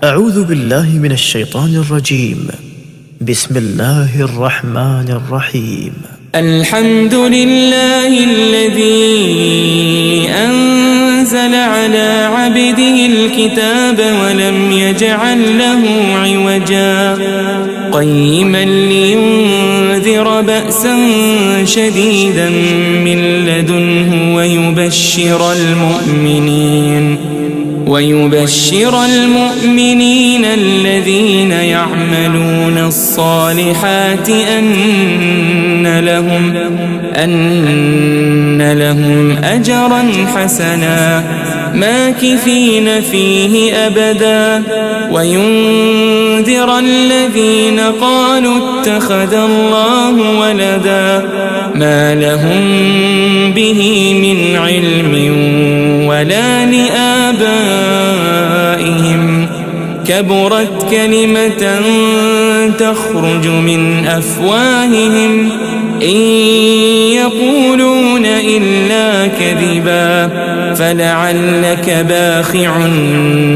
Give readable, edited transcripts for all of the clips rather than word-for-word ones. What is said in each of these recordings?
أعوذ بالله من الشيطان الرجيم. بسم الله الرحمن الرحيم. الحمد لله الذي أنزل على عبده الكتاب ولم يجعل له عوجا قيما لينذر بأسا شديدا من لدنه ويبشر المؤمنين الذين يعملون الصالحات أن لهم أجرا حسنا ماكثين فيه أبدا وينذر الذين قالوا اتخذ الله ولدا ما لهم به من علم ولا لآبائهم كبرت كلمة تخرج من أفواههم إن يقولون إلا كذبا فلعلك باخع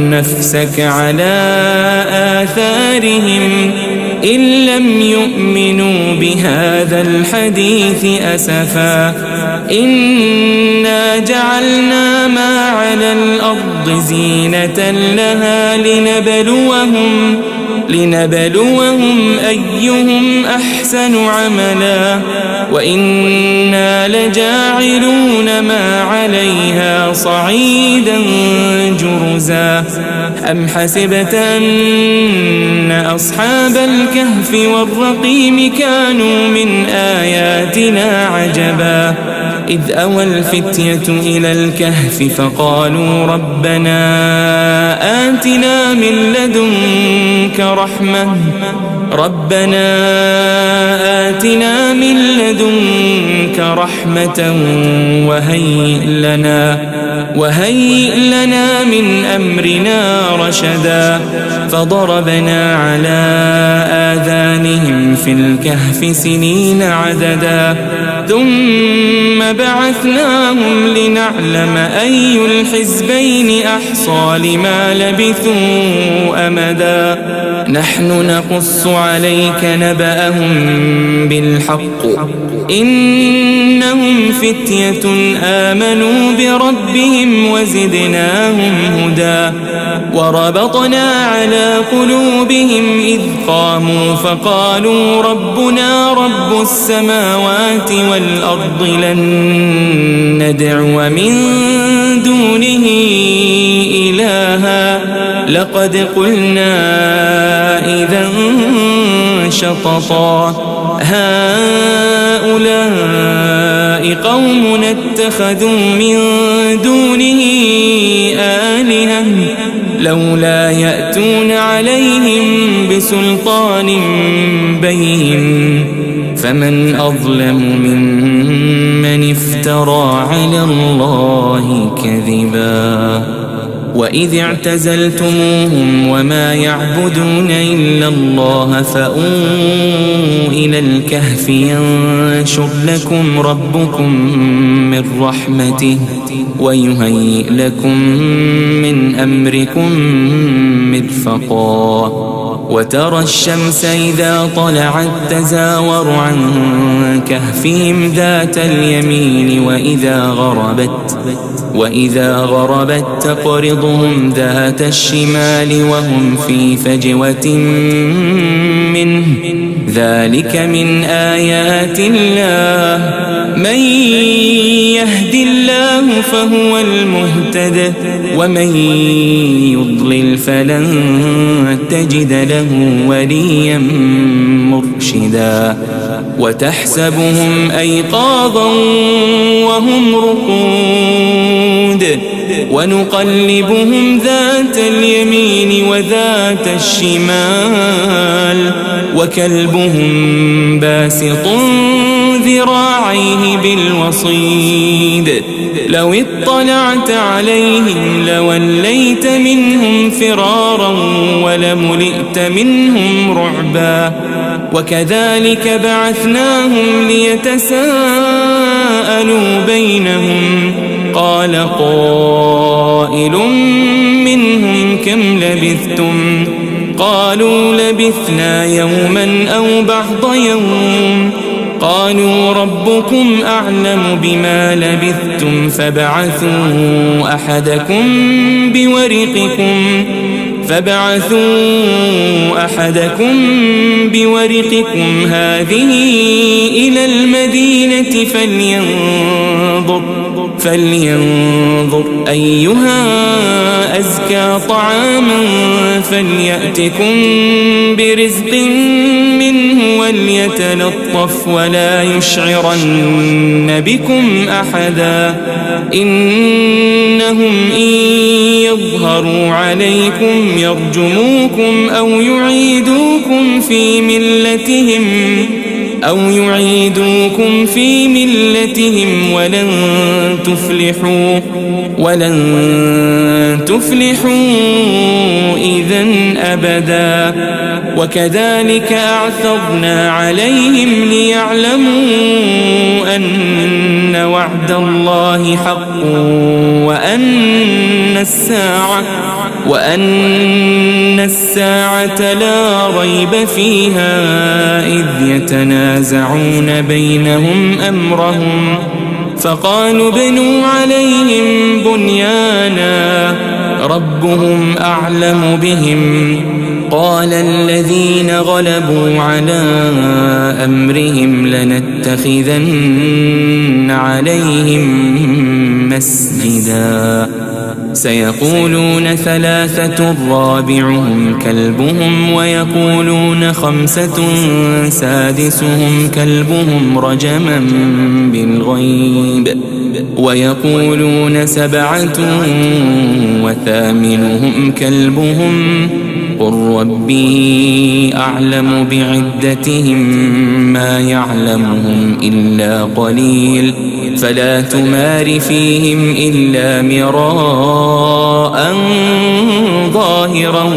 نفسك على آثارهم إن لم يؤمنوا بهذا الحديث أسفا إنا جعلنا ما على الأرض زينة لها لنبلوهم أيهم أحسن عملا وإنا لجاعلون ما عليها صعيدا جرزا أم حسبت أن أصحاب الكهف والرقيم كانوا من آياتنا عجبا إذ أوى الفتية إلى الكهف فقالوا ربنا آتنا من لدنك رحمة وهيئ لنا من أمرنا رشدا فضربنا على آذانهم في الكهف سنين عددا ثم بعثناهم لنعلم أي الحزبين أحصى لما لبثوا أمدا نحن نقص عليك نبأهم بالحق إنهم فتية آمنوا بربهم وزدناهم هدى وربطنا على قلوبهم إذ قاموا فقالوا ربنا رب السماوات والأرض لن ندعو من دونه إلها لقد قلنا إذا شططا هؤلاء قومنا اتخذوا من دونه آلهة لولا يأتون عليهم بسلطان بين فمن أظلم ممن افترى على الله كذبا وإذ اعتزلتموهم وما يعبدون إلا الله فأووا إلى الكهف ينشر لكم ربكم من رحمته ويهيئ لكم من أمركم مرفقا وترى الشمس إذا طلعت تزاور عن كهفهم ذات اليمين وإذا غربت تقرضهم ذات الشمال وهم في فجوة منه ذلك من آيات الله من يهد الله فهو المهتد ومن يضلل فلن تجد له وليا مرشدا وتحسبهم أيقاظا وهم رقود ونقلبهم ذات اليمين وذات الشمال وكلبهم باسط ذراعيه بالوصيد لو اطلعت عليهم لوليت منهم فرارا ولملئت منهم رعبا وكذلك بعثناهم ليتساءلوا بينهم قال قائل منهم كم لبثتم قالوا لبثنا يوما أو بعض يوم قالوا ربكم أعلم بما لبثتم فابعثوا أحدكم بورقكم هذه إلى المدينة فلينظر أيها أزكى طعاما فليأتكم برزق منه وليتلطف ولا يشعرن بكم أحدا إنهم إن يظهروا عليكم يرجموكم أو يعيدوكم في ملتهم ولن تفلحوا إذن أبدا وكذلك أعثرنا عليهم ليعلموا أن وعد الله حق وأن الساعة لا ريب فيها إذ يتنازعون بينهم أمرهم فقالوا ابنوا عليهم بنيانا ربهم أعلم بهم قال الذين غلبوا على أمرهم لنتخذن عليهم مسجدا سيقولون 3 رابعهم كلبهم ويقولون 5 سادسهم كلبهم رجما بالغيب ويقولون 7 وثامنهم كلبهم قل ربي أعلم بعدتهم ما يعلمهم إلا قليل فلا تمار فيهم إلا مراء ظاهرا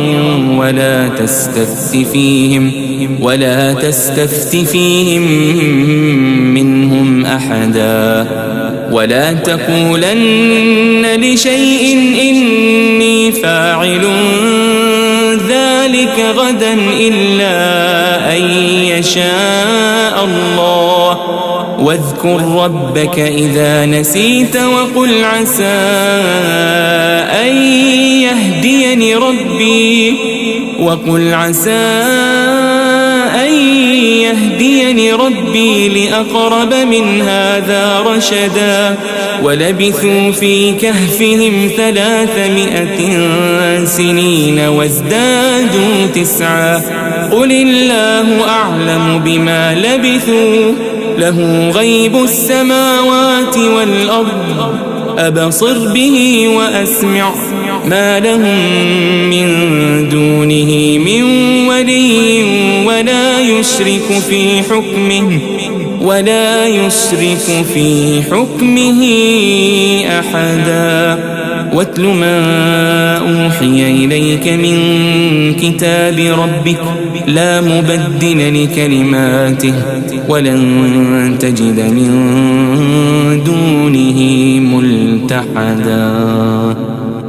ولا تستفت فيهم منهم أحدا ولا تقولن لشيء إني فاعل ذلك غدا إلا أن يشاء الله واذكر ربك إذا نسيت وقل عسى أن يهديني ربي لأقرب من هذا رشدا ولبثوا في كهفهم 300 سنين وازدادوا 9 قل الله أعلم بما لبثوا له غيب السماوات والأرض أبصر به وأسمع ما لهم من دونه من ولي ولا يشرك في حكمه أحدا واتل ما أوحي إليك من كتاب ربك لا مبدل لكلماته ولن تجد من دونه ملتحدا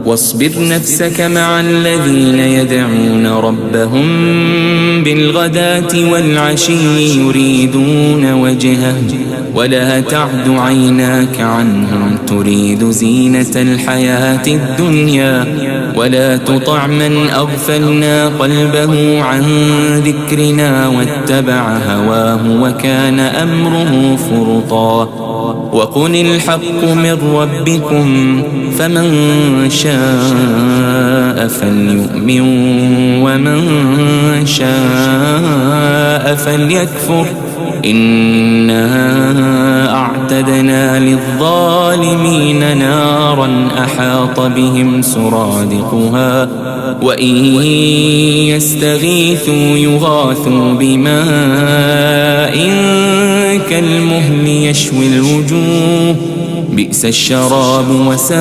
واصبر نفسك مع الذين يدعون ربهم بالغداة والعشي يريدون وجهه ولا تعد عيناك عنهم تريد زينة الحياة الدنيا ولا تطع من أغفلنا قلبه عن ذكرنا واتبع هواه وكان أمره فرطا وقل الحق من ربكم فمن شاء فليؤمن ومن شاء فليكفر إنا أعتدنا للظالمين نارا أحاط بهم سرادقها وإن يستغيثوا يغاثوا بماء كالمهل يشوي الوجوه بئس الشراب وساءت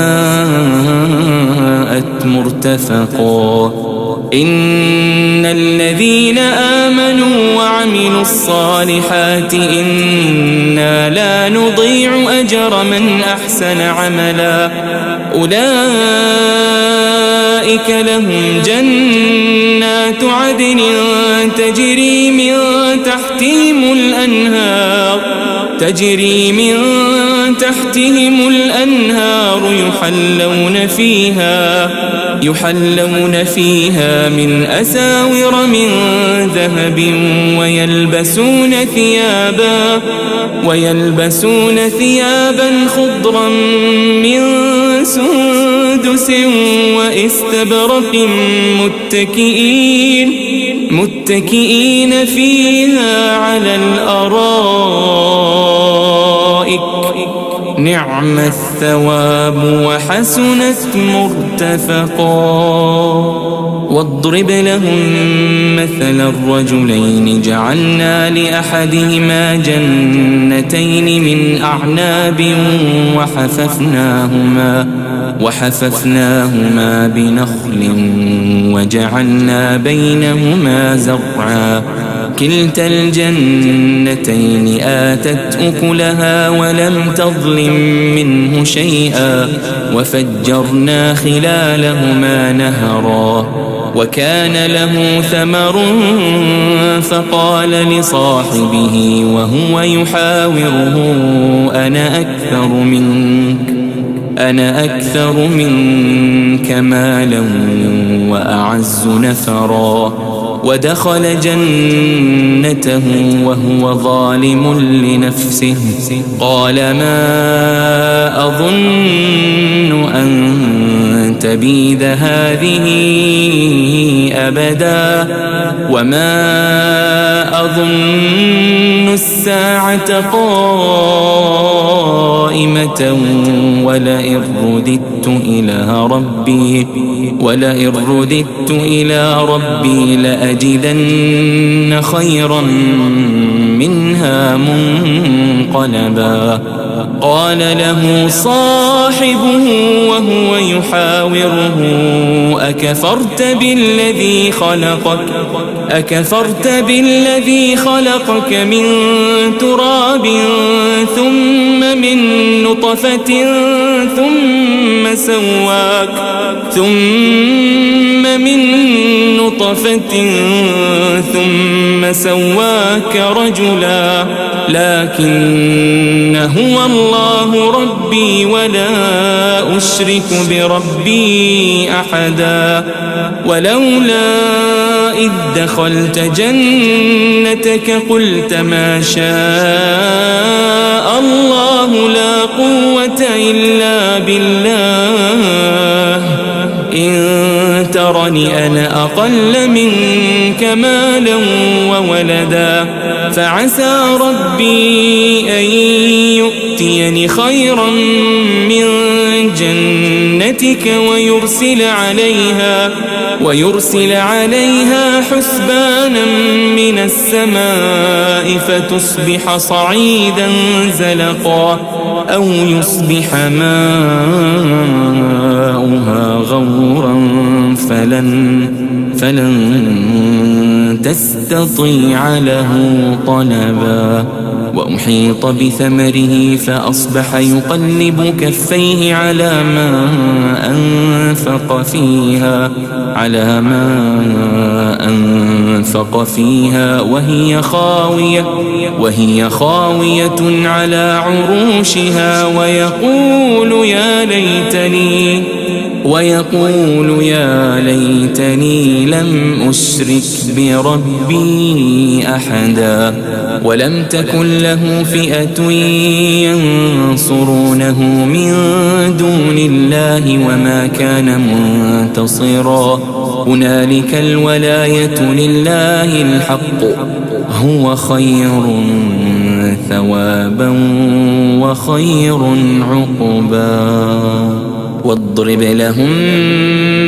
مرتفقا إن الذين آمنوا وعملوا الصالحات إنا لا نضيع وأجر من أحسن عملا. أولئك لهم جنات عدن تجري من تحتهم الأنهار يحلون فيها من أساور من ذهب ويلبسون ثيابا خضرا من سندس وإستبرق متكئين فيها على الأرائك نعم الثواب وحسنت مرتفقا. واضرب لهم مثل الرجلين جعلنا لأحدهما جنتين من أعناب وحففناهما بنخل وجعلنا بينهما زرعا. كلتا الجنتين آتت أكلها ولم تظلم منه شيئا وفجرنا خلالهما نهرا. وكان له ثمر فقال لصاحبه وهو يحاوره أنا أكثر منك مالا وأعز نفرا. ودخل جنته وهو ظالم لنفسه قال ما أظن أن تبيد هذه أبدا وما أظن الساعة قائمة ولئن رددت إلى ربي لأجدن خيرا منها منقلبا. قال له صاحبه وهو يحاوره أكفرت بالذي خلقك من تراب ثم من نطفة ثم سواك رجلا لكن هو الله ربي ولا أشرك بربي أحدا. ولولا إذ دخلت جنتك قلت ما شاء الله لا قوة إلا بالله إن ترني أنا أقل منك مالا وولدا فعسى ربي أن يؤتيني خيرا من جنتك ويرسل عليها حسبانا من السماء فتصبح صعيدا زلقا أو يصبح ماؤها غورا فلن تستطيع له طلبا. وأحيط بثمره فأصبح يقلب كفيه على ما أنفق فيها وهي خاوية على عروشها ويقول يا ليتني لم أشرك بربي أحدا. ولم تكن له فئة ينصرونه من دون الله وما كان منتصرا. هنالك الولاية لله الحق هو خير ثوابا وخير عقبا. واضرب لهم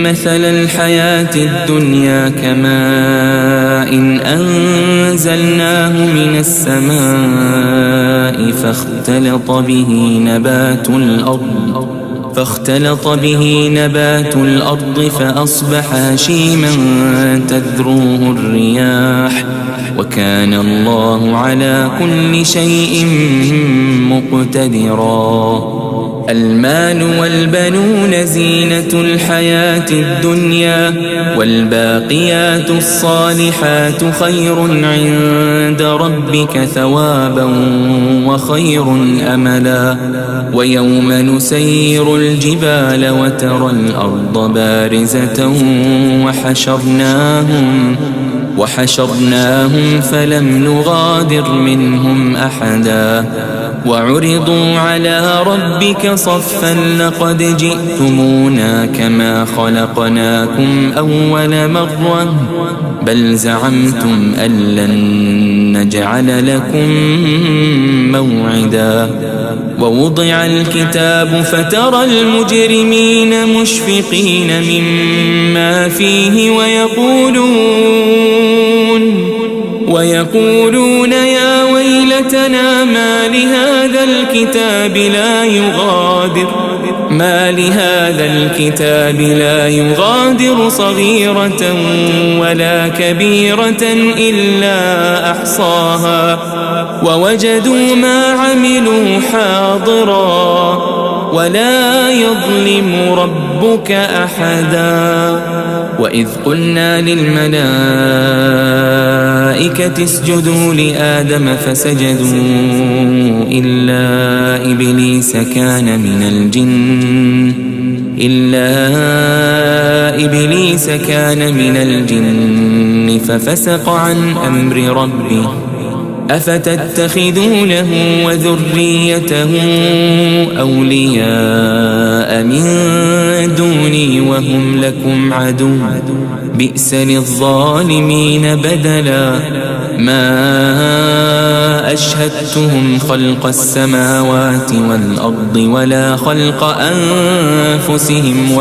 مثل الحياة الدنيا كماء أنزلناه من السماء فاختلط به فاختلط به نبات الأرض فأصبح هشيما تذروه الرياح وكان الله على كل شيء مقتدرا. المال والبنون زينة الحياة الدنيا والباقيات الصالحات خير عند ربك ثوابا وخير أملا. ويوم نسير الجبال وترى الأرض بارزة وحشرناهم فلم نغادر منهم أحدا وعرضوا على ربك صفا لقد جئتمونا كما خلقناكم أول مرة بل زعمتم أن لن نجعل لكم موعدا. ووضع الكتاب فترى المجرمين مشفقين مما فيه ويقولون يا ويلتنا ما لهذا الكتاب لا يغادر صغيرة ولا كبيرة إلا أحصاها ووجدوا ما عملوا حاضرا ولا يظلم ربك أحدا. وإذ قلنا للملائكة اسجدوا لآدم فسجدوا إلا إبليس كان من الجن ففسق عن أمر ربه أفتتخذونه وذريته أولياء من دوني وهم لكم عدو بئس للظالمين بدلا. ما أشهدتهم خلق السماوات والأرض ولا خلق أنفسهم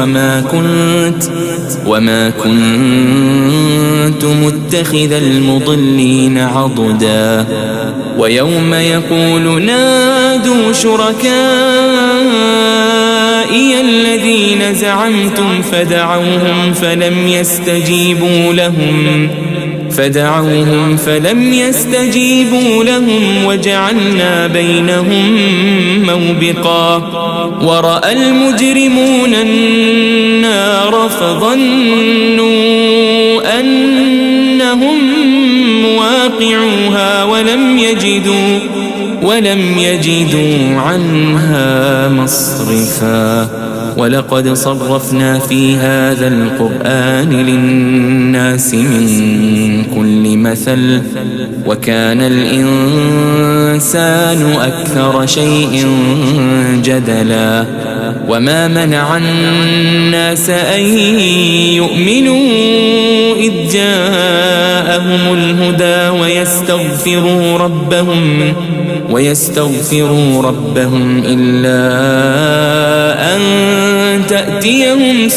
وما كنت متخذ المضلين عضدا. ويوم يقول نادوا شركائي الذين زعمتم فدعوهم فلم يستجيبوا لهم وجعلنا بينهم موبقا. ورأى المجرمون النار فظنوا أنهم مواقعوها ولم يجدوا عنها مصرفا. ولقد صرفنا في هذا القرآن للناس من كل مثل وكان الإنسان أكثر شيء جدلا. وما منع الناس أن يؤمنوا إذ جاءهم الهدى ويستغفروا ربهم إلا أن تأتيهم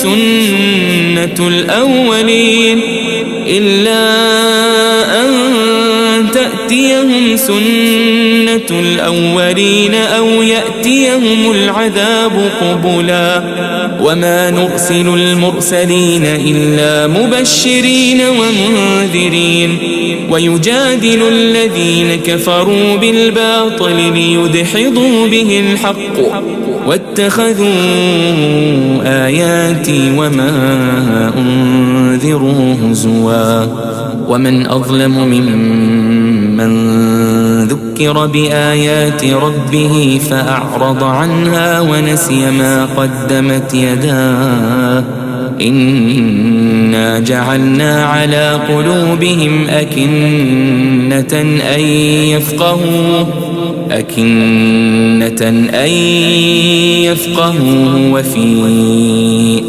سنة الأولين أو يأتيهم العذاب قبلا. وما نرسل المرسلين إلا مبشرين ومنذرين ويجادل الذين كفروا بالباطل ليدحضوا به الحق واتخذوا آياتي وما أنذروا هزوا. ومن أظلم ممن ذكر بآيات ربه فأعرض عنها ونسي ما قدمت يداه إنا جعلنا على قلوبهم أكنة أن يفقهوه وفي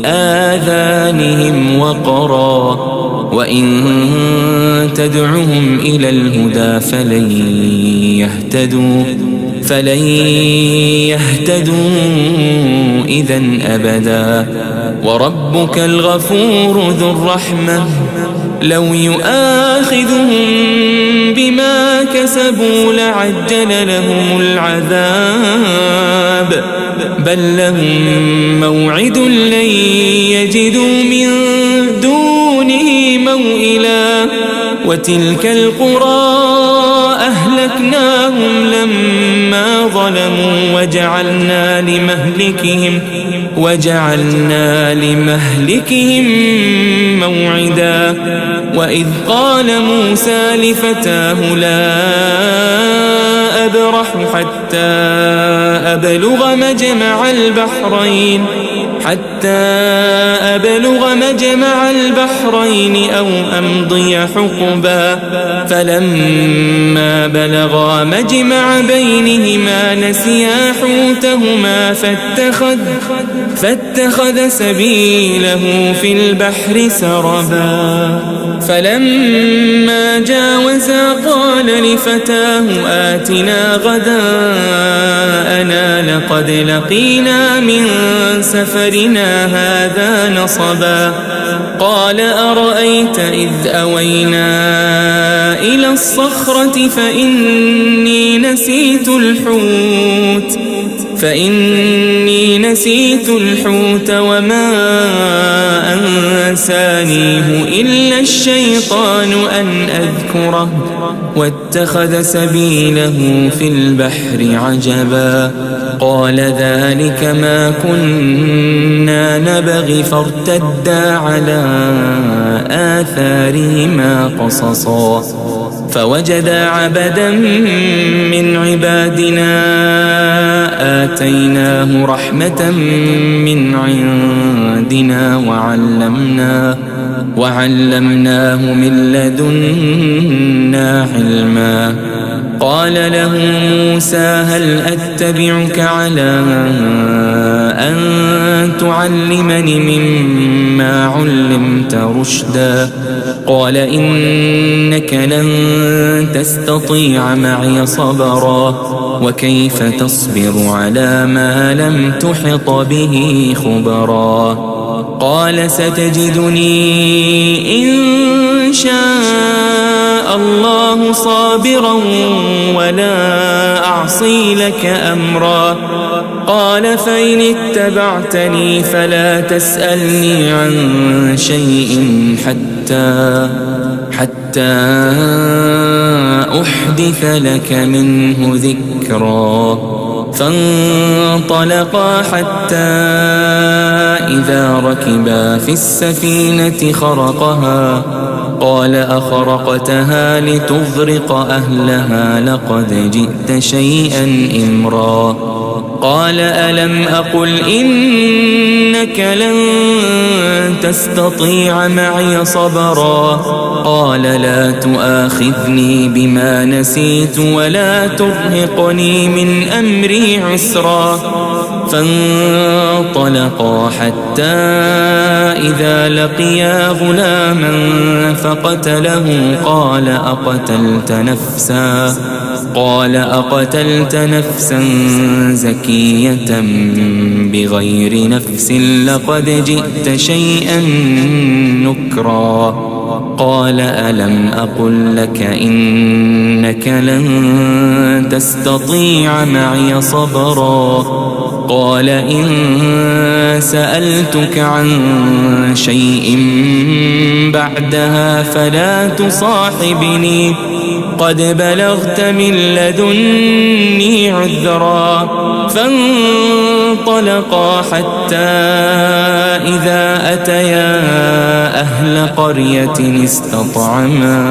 آذانهم وقرا وإن تدعهم إلى الهدى فلن يهتدوا إذن أبدا. وربك الغفور ذو الرحمة لو يؤاخذهم بما كسبوا لعجل لهم العذاب بل لهم موعد لن يجدوا من دونه موئلا وتلك القرى أهلكناهم لما ظلموا وجعلنا لمهلكهم موعدا وإذ قال موسى لفتاه لا أبرح حتى أبلغ مجمع البحرين أو أمضي حقبا فلما بلغا مجمع بينهما نسيا حوتهما فاتخذ سبيله في البحر سربا فلما جاوزا قال لفتاه آتنا غداءنا لقد لقينا من سفرنا هذا نصبا قال أرأيت إذ أوينا إلى الصخرة فإني نسيت الحوت وما أنسانيه إلا الشيطان أن أذكره واتخذ سبيله في البحر عجبا قال ذلك ما كنا نبغي فارتدا على آثارهما قصصا فوجدا عبدا من عبادنا آتيناه رحمة من عندنا وعلمناه من لدنا علما قال له موسى هل أتبعك على أن تعلمني مما علمت رشدا قال إنك لن تستطيع معي صبرا وكيف تصبر على ما لم تحط به خبرا قال ستجدني إن شاء الله صابرا ولا أعصي لك أمرا قال فإن اتبعتني فلا تسألني عن شيء حتى أحدث لك منه ذكرا فانطلقا حتى إذا ركبا في السفينة خرقها قال أخرقتها لتغرق أهلها لقد جئت شيئا إمرا قال ألم أقل إنك لن تستطيع معي صبرا قال لا تؤاخذني بما نسيت ولا ترهقني من أمري عسرا فانطلقا حتى إذا لقيا غلاما فقتله قال أقتلت نفسا زكية بغير نفس لقد جئت شيئا نكرا قال ألم أقل لك إنك لن تستطيع معي صبرا قال إن سألتك عن شيء بعدها فلا تصاحبني قد بلغت من لدني عذرا فانطلقا حتى إذا أتيا أهل قرية استطعما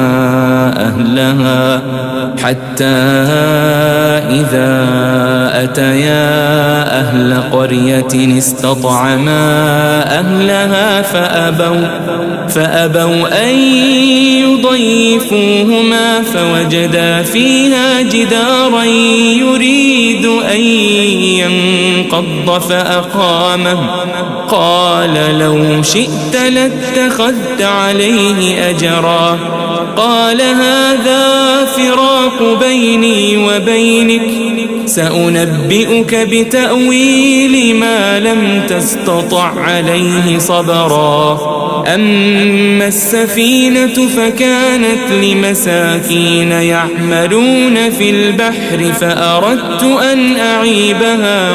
أهلها فأبوا أن يضيفوهما فوجدا فيها جدارا يريد أن انقض فأقامه قال لو شئت لاتخذت عليه أجرا قال هذا فراق بيني وبينك سأنبئك بتأويل ما لم تستطع عليه صبرا أما السفينة فكانت لمساكين يعملون في البحر فأردت أن أعيبها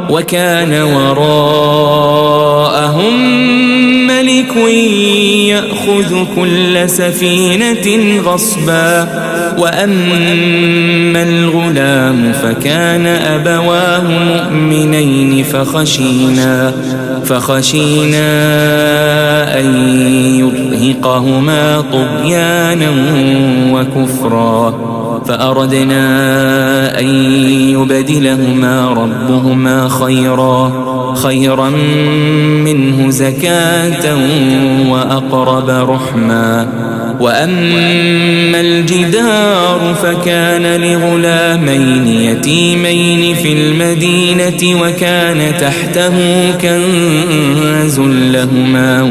وكان وراءهم ملك يأخذ كل سفينة غصبا وأما الغلام فكان أبواه مؤمنين فخشينا أن يرهقهما طغيانا وكفرا فأردنا أن يبدلهما ربهما خيرا منه زكاة وأقرب رحما وأما الجدار فكان لغلامين يتيمين في المدينة وكان تحته كنز لهما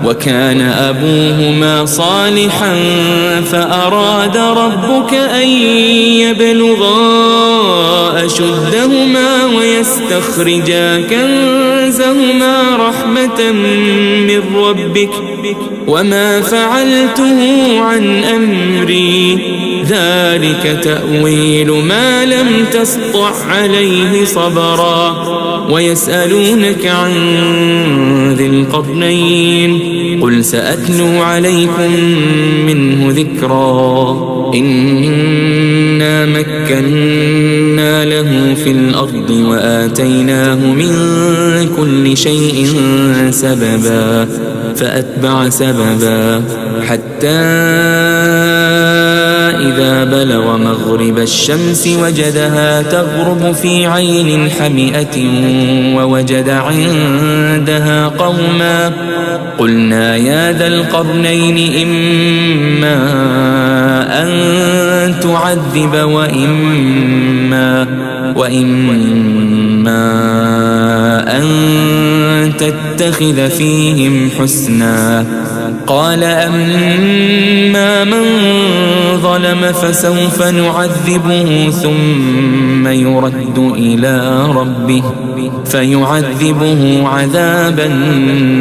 وكان أبوهما صالحا فأراد ربك أن يبلغا أشدهما ويستخرجا كنزهما رحمة من ربك وما فعلته عن أمري ذلك تأويل ما لم تسطع عليه صبرا ويسألونك عن ذي القرنين قل سأتلو عليكم منه ذكرا إنا مكنا له في الأرض وآتيناه من كل شيء سببا فأتبع سببا حتى إذا بلغ مغرب الشمس وجدها تغرب في عين حمئة ووجد عندها قوما قلنا يا ذا القرنين إما أن تعذب وإما أن تتخذ فيهم حسنا قال أما من ظلم فسوف نعذبه ثم يرد إلى ربه فيعذبه عذابا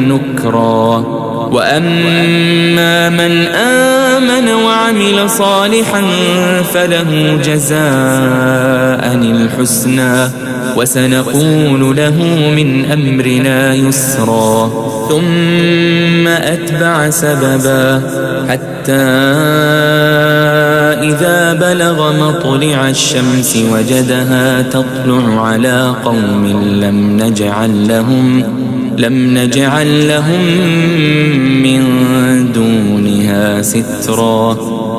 نكرا وأما من آمن وعمل صالحا فله جزاء الحسنى وسنقول له من أمرنا يسرا ثم أتبع سببا حتى إذا بلغ مطلع الشمس وجدها تطلع على قوم لم نجعل لهم من دونها سترا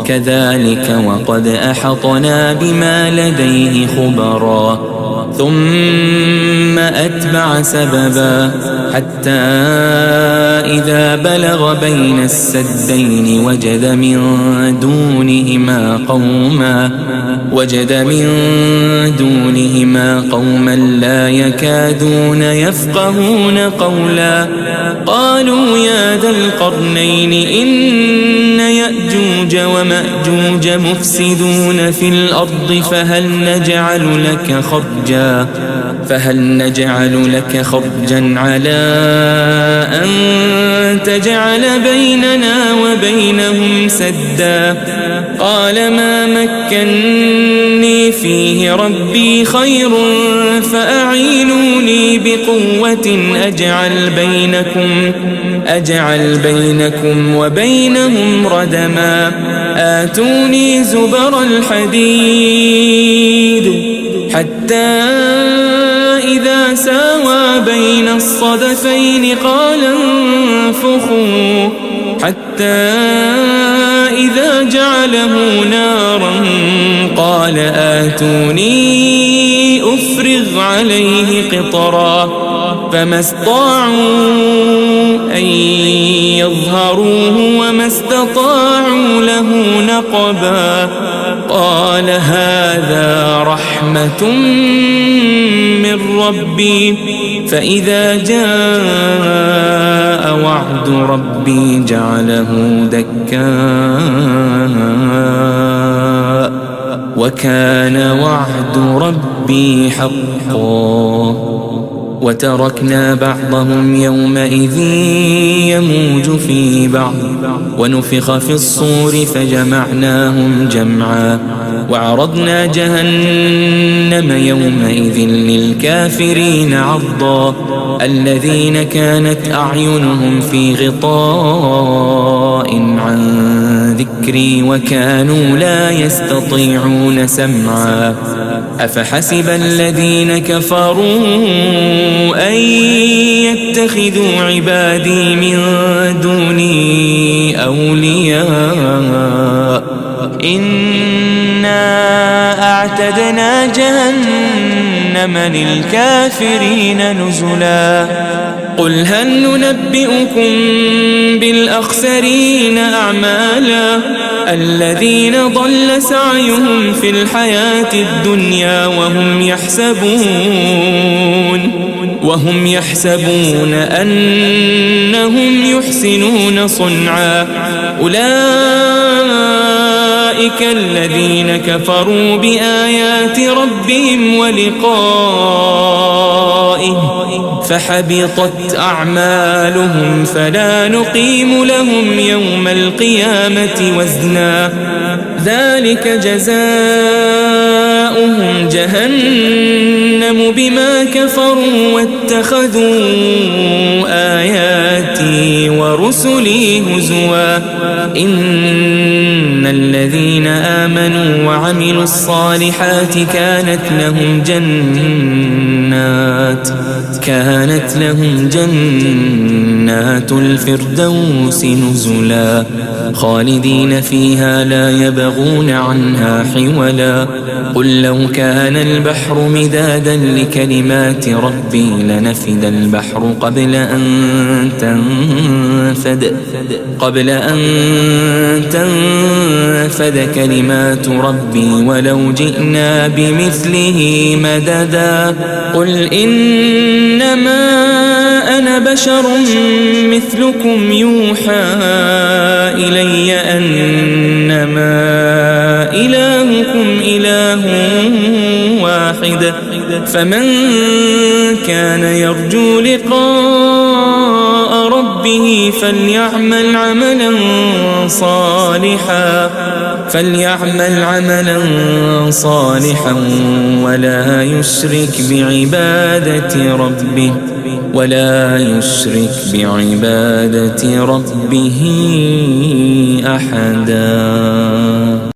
كذلك وقد أحطنا بما لديه خبرا ثم أتبع سببا حتى إذا بلغ بين السدين وجد من دونهما قوما لا يكادون يفقهون قولا قالوا يا ذا القرنين إن يأجوج ومأجوج مفسدون في الأرض فهل نجعل لك خرجا على أن تجعل بيننا وبينهم سدا قال ما مكني فيه ربي خير فأعينوني بقوة أجعل بينكم وبينهم ردما آتوني زبر الحديد حتى إذا ساوى بين الصدفين قال انفخوا حتى إذا جعله نارا قال آتوني أفرغ عليه قطرا فما استطاعوا أن يظهروه وما استطاعوا له نقبا قال هذا رحمة من ربي فإذا جاء وعد ربي جعله دكا وكان وعد ربي حقا وتركنا بعضهم يومئذ يموج في بعض ونفخ في الصور فجمعناهم جمعا وعرضنا جهنم يومئذ للكافرين عرضا الذين كانت أعينهم في غطاء عن ذكري وكانوا لا يستطيعون سمعا أفحسب الذين كفروا أن يتخذوا عبادي من دوني أولياء إنا أعتدنا جهنم للكافرين نزلا قل هل ننبئكم بالأخسرين أعمالا الذين ضل سعيهم في الحياة الدنيا وهم يحسبون أنهم يحسنون صنعا أولئك الذين كفروا بآيات ربهم ولقائه فحبطت أعمالهم فلا نقيم لهم يوم القيامة وزنا ذلك جزاؤهم جهنم بما كفروا واتخذوا آياتي ورسلي هزوا إن الذين آمنوا وعملوا الصالحات كانت لهم جنات الفردوس نزلا خالدين فيها لا يبغون عنها حولا قل لو كان البحر مدادا لكلمات ربي لنفد البحر قبل أن تنفد كلمات ربي ولو جئنا بمثله مددا قل إنما أنا بشر مثلكم يوحى إلي أنما إلهكم إله واحد فمن كان يرجو لقاء ربه فليعمل عملا صالحا ولا يشرك بعبادة ربه أحدا.